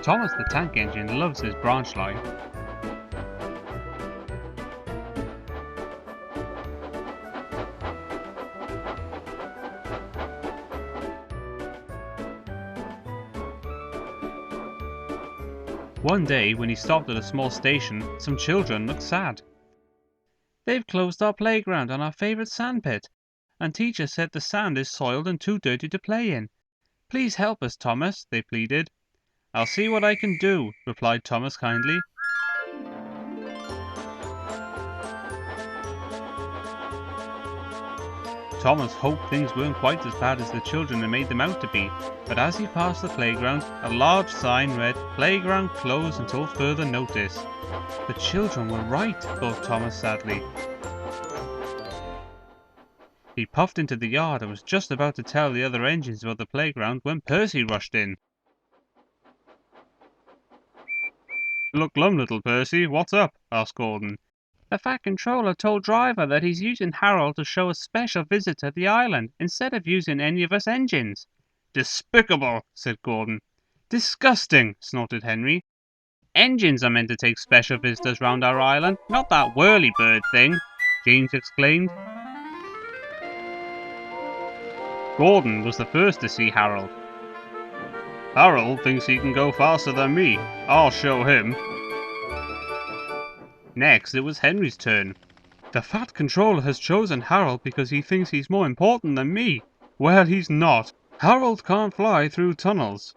Thomas the Tank Engine loves his branch line. One day, when he stopped at a small station, some children looked sad. "They've closed our playground and our favourite sandpit, and teacher said the sand is soiled and too dirty to play in. Please help us, Thomas," they pleaded. "I'll see what I can do," replied Thomas kindly. Thomas hoped things weren't quite as bad as the children had made them out to be, but as he passed the playground, a large sign read, "Playground closed until further notice." The children were right, thought Thomas sadly. He puffed into the yard and was just about to tell the other engines about the playground when Percy rushed in. "You look glum, little Percy. What's up?" asked Gordon. "The Fat Controller told Driver that he's using Harold to show a special visit to the island instead of using any of us engines." "Despicable," said Gordon. "Disgusting," snorted Henry. "Engines are meant to take special visitors round our island, not that whirly-bird thing," James exclaimed. Gordon was the first to see Harold. "Harold thinks he can go faster than me. I'll show him." Next, it was Henry's turn. "The Fat Controller has chosen Harold because he thinks he's more important than me. Well, he's not. Harold can't fly through tunnels."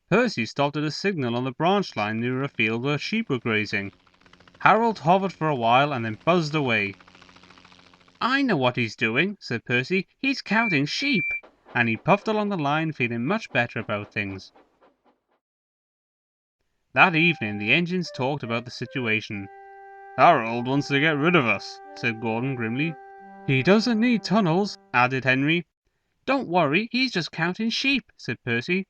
Percy stopped at a signal on the branch line near a field where sheep were grazing. Harold hovered for a while and then buzzed away. "I know what he's doing," said Percy. "He's counting sheep." And he puffed along the line, feeling much better about things. That evening, the engines talked about the situation. "Harold wants to get rid of us," said Gordon grimly. "He doesn't need tunnels," added Henry. "Don't worry, he's just counting sheep," said Percy.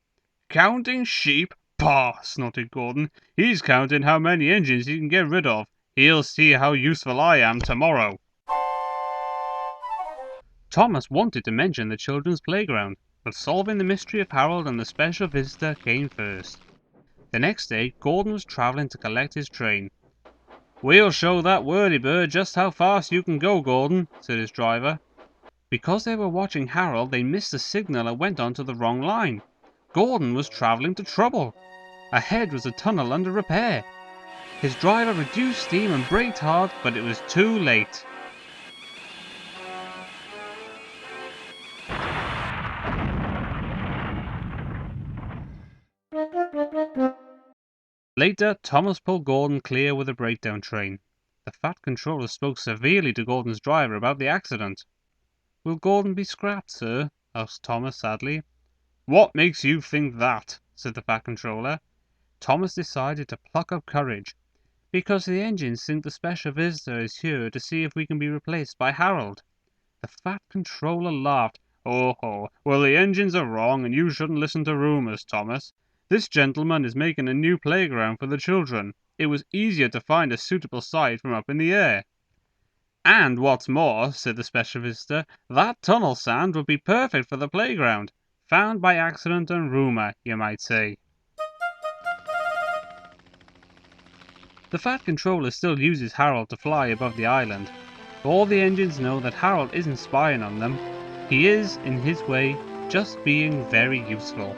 "Counting sheep? Pah!" snorted Gordon. "He's counting how many engines he can get rid of. He'll see how useful I am tomorrow." Thomas wanted to mention the children's playground, but solving the mystery of Harold and the special visitor came first. The next day, Gordon was travelling to collect his train. "We'll show that whirlybird just how fast you can go, Gordon," said his driver. Because they were watching Harold, they missed the signal and went onto the wrong line. Gordon was travelling to trouble. Ahead was a tunnel under repair. His driver reduced steam and braked hard, but it was too late. Later, Thomas pulled Gordon clear with a breakdown train. The Fat Controller spoke severely to Gordon's driver about the accident. "Will Gordon be scrapped, sir?" asked Thomas sadly. "What makes you think that?" said the Fat Controller. Thomas decided to pluck up courage. "Because the engines think the special visitor is here to see if we can be replaced by Harold." The Fat Controller laughed. "Oh, well, the engines are wrong, and you shouldn't listen to rumours, Thomas. This gentleman is making a new playground for the children. It was easier to find a suitable site from up in the air." "And what's more," said the special visitor, "that tunnel sand would be perfect for the playground. Found by accident and rumour, you might say." The Fat Controller still uses Harold to fly above the island. All the engines know that Harold isn't spying on them. He is, in his way, just being very useful.